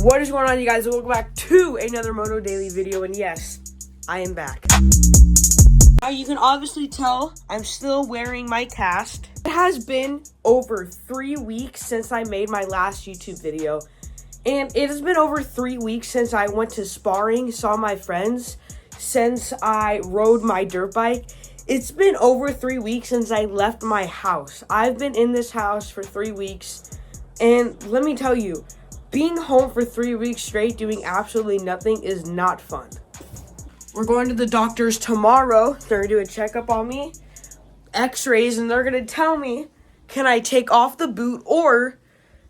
What is going on, you guys? Welcome back to another Moto Daily video, and yes, I am back. Now, you can obviously tell I'm still wearing my cast. It has been over 3 weeks since I made my last YouTube video, and it has been over 3 weeks since I went to sparring, saw my friends, since I rode my dirt bike. It's been over 3 weeks since I left my house. I've been in this house for 3 weeks, and let me tell you, being home for 3 weeks straight doing absolutely nothing is not fun. We're going to the doctors tomorrow. They're going to do a checkup on me, x-rays, and they're going to tell me, can I take off the boot or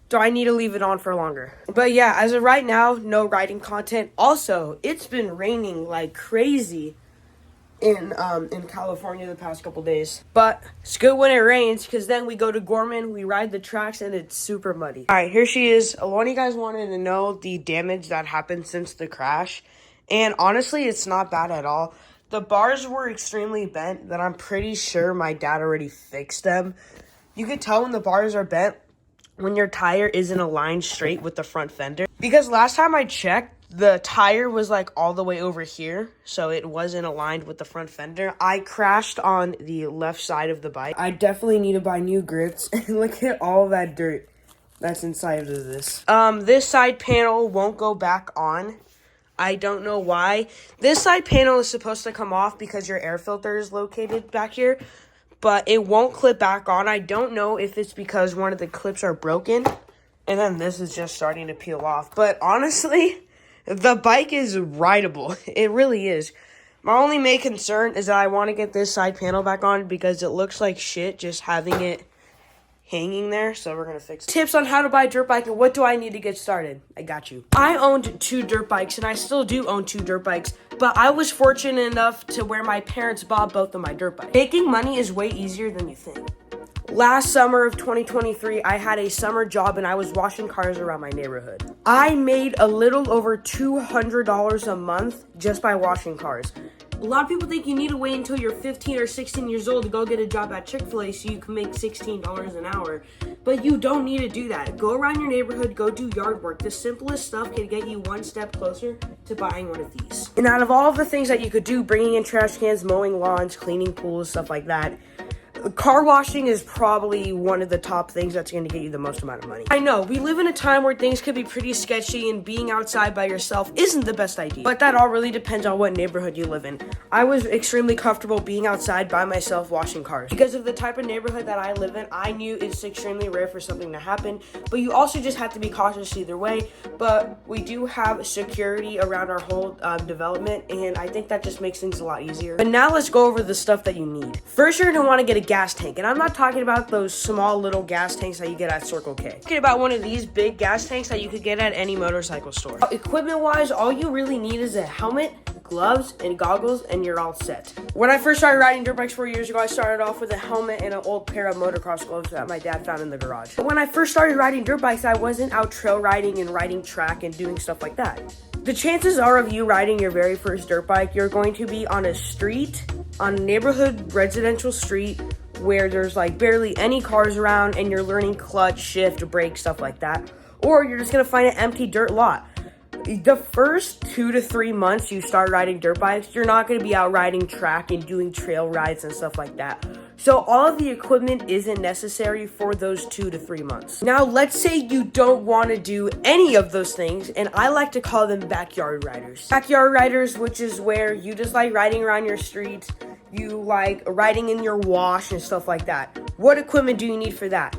do I need to leave it on for longer? But yeah, as of right now, no riding content. Also, it's been raining like crazy in California the past couple days. But it's good when it rains, because then we go to Gorman, we ride the tracks, and it's super muddy. Alright, here she is. A lot of you guys wanted to know the damage that happened since the crash. And honestly, it's not bad at all. The bars were extremely bent that I'm pretty sure my dad already fixed them. You could tell when the bars are bent when your tire isn't aligned straight with the front fender. Because last time I checked, the tire was like all the way over here, so it wasn't aligned with the front fender. I crashed on the left side of the bike. I definitely need to buy new grips. And look at all that dirt that's inside of this. This side panel won't go back on. I don't know why. This side panel is supposed to come off because your air filter is located back here, but it won't clip back on. I don't know if it's because one of the clips are broken, and then this is just starting to peel off. But honestly, the bike is rideable. It really is. My only main concern is that I want to get this side panel back on because it looks like shit just having it hanging there, so we're going to fix it. Tips on how to buy a dirt bike and what do I need to get started? I got you. I owned 2 dirt bikes, and I still do own 2 dirt bikes, but I was fortunate enough to where my parents bought both of my dirt bikes. Making money is way easier than you think. Last summer of 2023, I had a summer job and I was washing cars around my neighborhood. I made a little over $200 a month just by washing cars. A lot of people think you need to wait until you're 15 or 16 years old to go get a job at Chick-fil-A so you can make $16 an hour. But you don't need to do that. Go around your neighborhood, go do yard work. The simplest stuff can get you one step closer to buying one of these. And out of all of the things that you could do, bringing in trash cans, mowing lawns, cleaning pools, stuff like that, car washing is probably one of the top things that's going to get you the most amount of money. I know, we live in a time where things could be pretty sketchy and being outside by yourself isn't the best idea. But that all really depends on what neighborhood you live in. I was extremely comfortable being outside by myself washing cars. Because of the type of neighborhood that I live in, I knew it's extremely rare for something to happen. But you also just have to be cautious either way. But we do have security around our whole development, and I think that just makes things a lot easier. But now let's go over the stuff that you need. First, you're going to want to get a gas tank, and I'm not talking about those small little gas tanks that you get at Circle K. I'm talking about one of these big gas tanks that you could get at any motorcycle store. Equipment wise, all you really need is a helmet, gloves, and goggles, and you're all set. When I first started riding dirt bikes 4 years ago, I started off with a helmet and an old pair of motocross gloves that my dad found in the garage. But when I first started riding dirt bikes, I wasn't out trail riding and riding track and doing stuff like that. The chances are of you riding your very first dirt bike, you're going to be on a street, on a neighborhood residential street, where there's like barely any cars around and you're learning clutch, shift, brake, stuff like that. Or you're just gonna find an empty dirt lot. The first 2 to 3 months you start riding dirt bikes, you're not gonna be out riding track and doing trail rides and stuff like that. So all of the equipment isn't necessary for those 2 to 3 months. Now, let's say you don't want to do any of those things, and I like to call them backyard riders. Backyard riders, which is where you just like riding around your street, you like riding in your wash and stuff like that. What equipment do you need for that?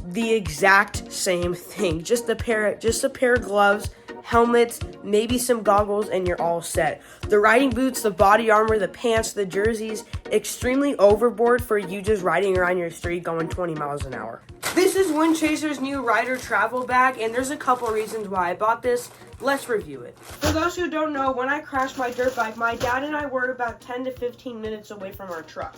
The exact same thing. Just a pair of gloves, helmets, maybe some goggles, and you're all set. The riding boots, the body armor, the pants, the jerseys, extremely overboard for you just riding around your street going 20 miles an hour. This is Windchaser's new rider travel bag, and there's a couple reasons why I bought this. Let's review it. For those who don't know, when I crashed my dirt bike, my dad and I were about 10 to 15 minutes away from our truck.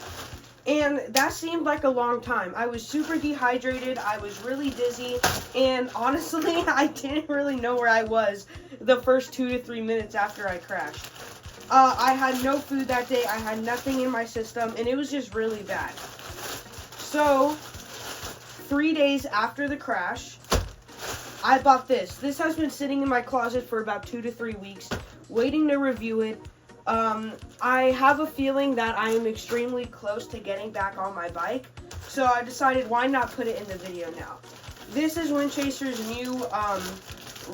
And that seemed like a long time. I was super dehydrated, I was really dizzy, and honestly, I didn't really know where I was the first 2 to 3 minutes after I crashed. I had no food that day, I had nothing in my system, and it was just really bad. So, 3 days after the crash, I bought this. This has been sitting in my closet for about 2 to 3 weeks, waiting to review it. I have a feeling that I am extremely close to getting back on my bike, so I decided why not put it in the video now. This is Windchaser's new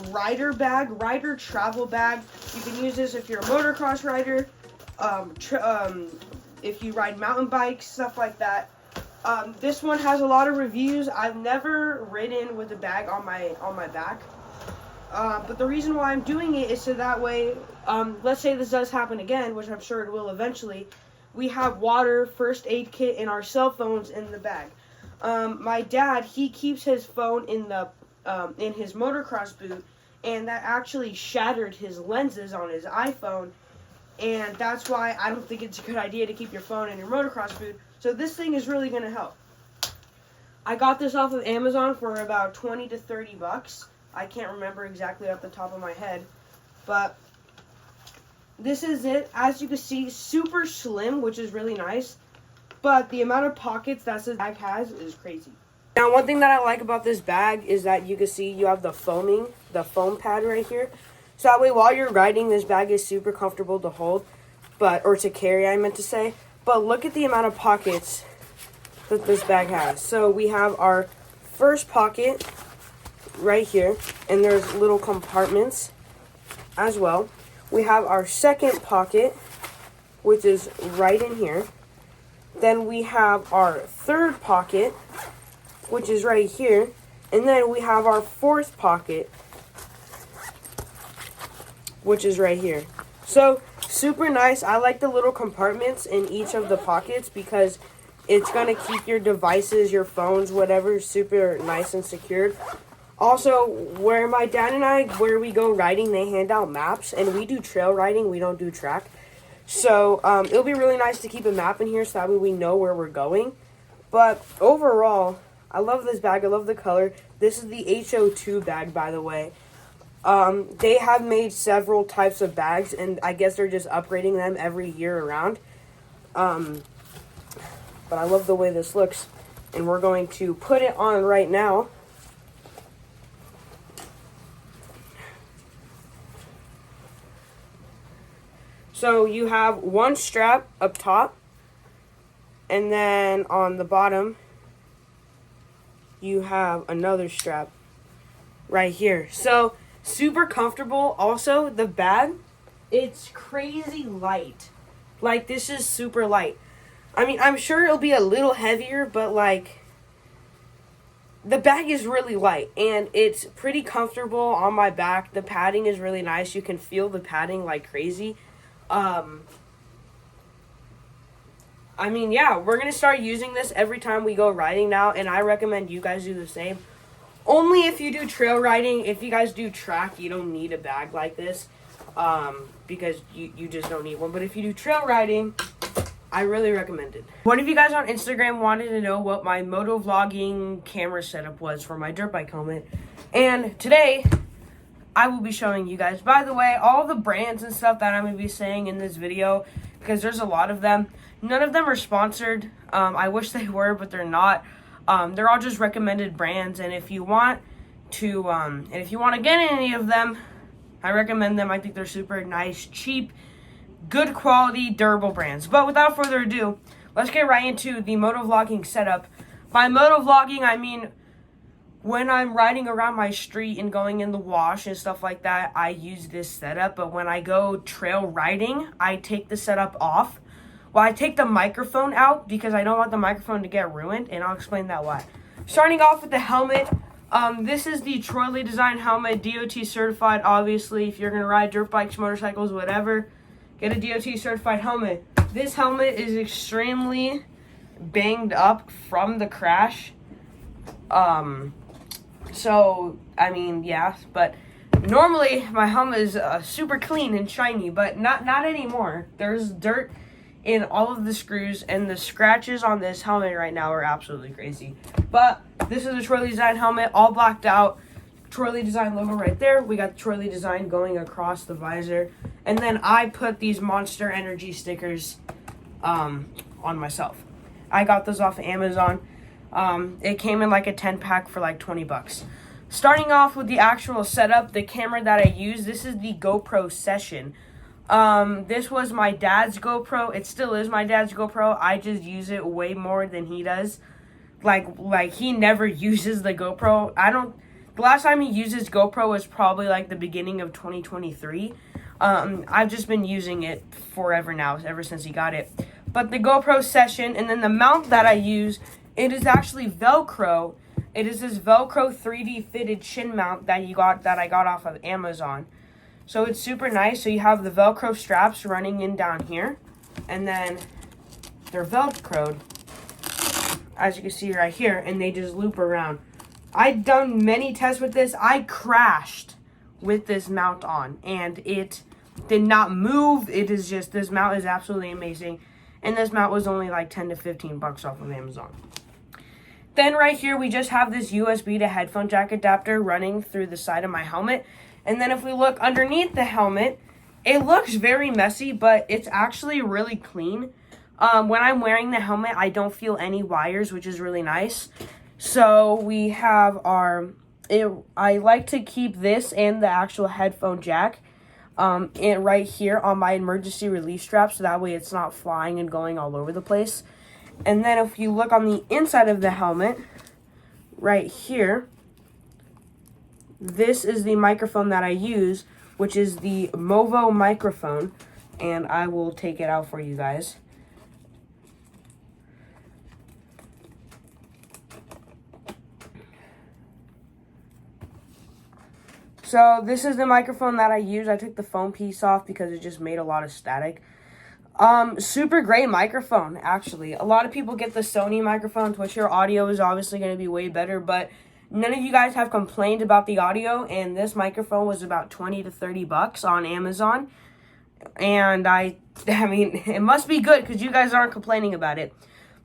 rider travel bag. You can use this if you're a motocross rider, if you ride mountain bikes, stuff like that. This one has a lot of reviews. I've never ridden with a bag on my back. But the reason why I'm doing it is so that way, let's say this does happen again, which I'm sure it will eventually, we have water, first aid kit, and our cell phones in the bag. My dad, he keeps his phone in his motocross boot, and that actually shattered his lenses on his iPhone, and that's why I don't think it's a good idea to keep your phone in your motocross boot. So this thing is really going to help. I got this off of Amazon for about 20 to 30 bucks. I can't remember exactly off the top of my head, but this is it. As you can see, super slim, which is really nice, but the amount of pockets that this bag has is crazy. Now, one thing that I like about this bag is that you can see you have the foam pad right here. So that way, while you're riding, this bag is super comfortable to hold, or to carry, I meant to say. But look at the amount of pockets that this bag has. So we have our first pocket right here, and there's little compartments as well. We have our second pocket, which is right in here. Then we have our third pocket, which is right here. And then we have our fourth pocket, which is right here. So, super nice. I like the little compartments in each of the pockets because it's going to keep your devices, your phones, whatever, super nice and secured. Also, where my dad and I, where we go riding, they hand out maps, and we do trail riding, we don't do track. So, it'll be really nice to keep a map in here so that way we know where we're going. But overall, I love this bag. I love the color. This is the HO2 bag, by the way. They have made several types of bags, and I guess they're just upgrading them every year around. But I love the way this looks, and we're going to put it on right now. So you have one strap up top, and then on the bottom, you have another strap right here. So, super comfortable. Also, the bag, it's crazy light. Like, this is super light. I mean, I'm sure it'll be a little heavier, but, like, the bag is really light, and it's pretty comfortable on my back. The padding is really nice. You can feel the padding like crazy. I mean, yeah, we're going to start using this every time we go riding now, and I recommend you guys do the same. Only if you do trail riding. If you guys do track, you don't need a bag like this, because you just don't need one. But if you do trail riding, I really recommend it. One of you guys on Instagram wanted to know what my moto vlogging camera setup was for my dirt bike helmet, and today I will be showing you guys. By the way, all the brands and stuff that I'm going to be saying in this video, because there's a lot of them, none of them are sponsored. I wish they were, but they're not. They're all just recommended brands, and if you want to get any of them, I recommend them. I think they're super nice, cheap, good quality, durable brands. But without further ado, let's get right into the motovlogging setup. By motovlogging, I mean when I'm riding around my street and going in the wash and stuff like that, I use this setup. But when I go trail riding, I take the setup off. Well, I take the microphone out because I don't want the microphone to get ruined, and I'll explain that why. Starting off with the helmet, this is the Troy Lee Design helmet, DOT certified. Obviously, if you're going to ride dirt bikes, motorcycles, whatever, get a DOT certified helmet. This helmet is extremely banged up from the crash. So, I mean, yeah, but normally my helmet is super clean and shiny, but not anymore. There's dirt in all of the screws, and the scratches on this helmet right now are absolutely crazy. But this is a Troy Lee Design helmet, all blacked out. Troy Lee Design logo right there. We got the Troy Lee Design going across the visor. And then I put these Monster Energy stickers on myself. I got those off of Amazon. It came in like a 10-pack for like 20 bucks. starting off with the actual setup, the camera that I use, this is the GoPro Session. This was my dad's GoPro. It still is my dad's GoPro. I just use it way more than he does. Like he never uses the GoPro. The last time he used his GoPro was probably like the beginning of 2023. I've just been using it forever now, ever since he got it. But the GoPro Session, and then the mount that I use, it is actually Velcro. It is this Velcro 3D fitted shin mount that I got off of Amazon. So it's super nice. So you have the Velcro straps running in down here, and then they're Velcroed, as you can see right here, and they just loop around. I've done many tests with this. I crashed with this mount on, and it did not move. It is just, this mount is absolutely amazing. And this mount was only like 10 to 15 bucks off of Amazon. Then right here, we just have this USB to headphone jack adapter running through the side of my helmet. And then if we look underneath the helmet, it looks very messy, but it's actually really clean. When I'm wearing the helmet, I don't feel any wires, which is really nice. So we have I like to keep this and the actual headphone jack right here on my emergency release strap, so that way it's not flying and going all over the place. And then if you look on the inside of the helmet, right here, this is the microphone that I use, which is the Movo microphone, and I will take it out for you guys. So this is the microphone that I use. I took the foam piece off because it just made a lot of static. Super great microphone, actually. A lot of people get the Sony microphones, which your audio is obviously going to be way better, but none of you guys have complained about the audio, and this microphone was about 20 to 30 bucks on Amazon. And I mean, it must be good because you guys aren't complaining about it.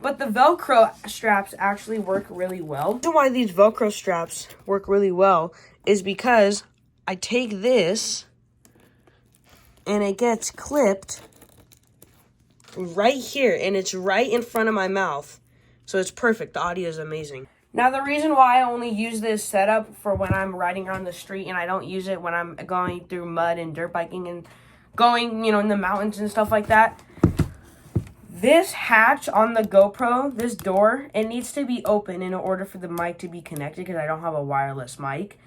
But the Velcro straps actually work really well. The reason why these Velcro straps work really well is because I take this and it gets clipped right here, and it's right in front of my mouth. So it's perfect. The audio is amazing. Now, the reason why I only use this setup for when I'm riding around the street, and I don't use it when I'm going through mud and dirt biking and going, in the mountains and stuff like that. This hatch on the GoPro, this door, it needs to be open in order for the mic to be connected because I don't have a wireless mic.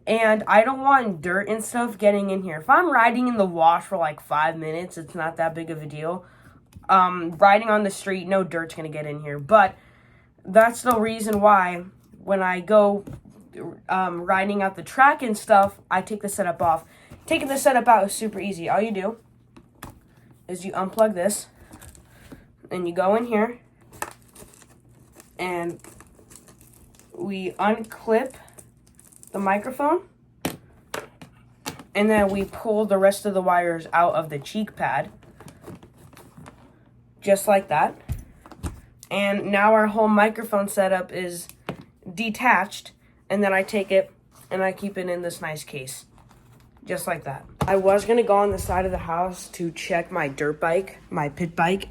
And I don't want dirt and stuff getting in here. If I'm riding in the wash for like 5 minutes, it's not that big of a deal. Riding on the street, no dirt's going to get in here. But that's the reason why when I go riding out the track and stuff, I take the setup off. Taking the setup out is super easy. All you do is you unplug this, and you go in here, and we unclip the microphone, and then we pull the rest of the wires out of the cheek pad, just like that. And now our whole microphone setup is detached, and then I take it and I keep it in this nice case, just like that. I was gonna go on the side of the house to check my dirt bike, my pit bike,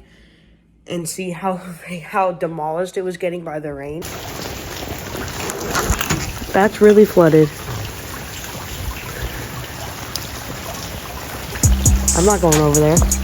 and see how demolished it was getting by the rain. That's really flooded. I'm not going over there.